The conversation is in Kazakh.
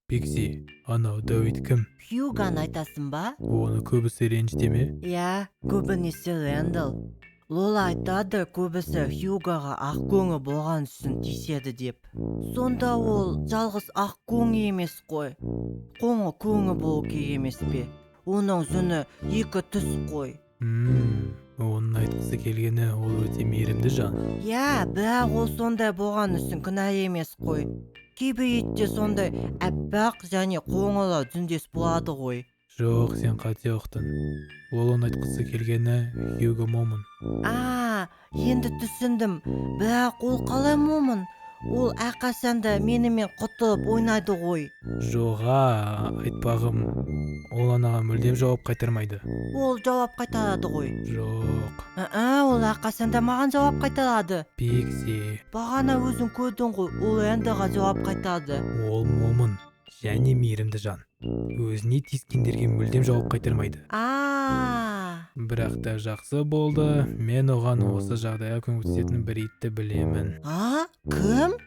Пикси, анау Давид кім? Хьюганы айтасың ба? Оны көбісі ренжіте ме? Иә, көбінесе Рэндалл. Лола айтады, көбісі Хьюгаға ақкөңі болған үшін тиіседі деп. Сонда ол жалғыз ақкөңі емес қой. Қоңы көңі болу керек емес пе? Оның жүні екі түс қой. Оның айтқысы келгені ол өте мейірімді жан. Иә, бірақ ол сондай болған үшін кінә емес қой. Кейбір итте сондай әппақ және қоңылы жүндес болады ғой. Жоқ, сен қате ұқтың. Ол оның айтқысы келгені Хьюго Момын. Енді түсіндім. Бірақ ол қалай момын? Ол әрқашанда менімен құтылып ойнайды ғой. Жоға, айтпағым. Ол анаған мүлдем жауап қайтармайды. Ол жауап қайтарады ғой. Жоқ. Ол әрқашанда маған жауап қайтарады. Пикси, Бағана өзің көрдің ғой, ол Рэндаллға жауап қайтарды. ол момын және мейірімді жан. Өзіне тиіскендерге мүлдем жауап қайтармайды. Бірақ та жақсы болды. Мен оған осы жағдайға көмектесетін бір итті білемін. Кім?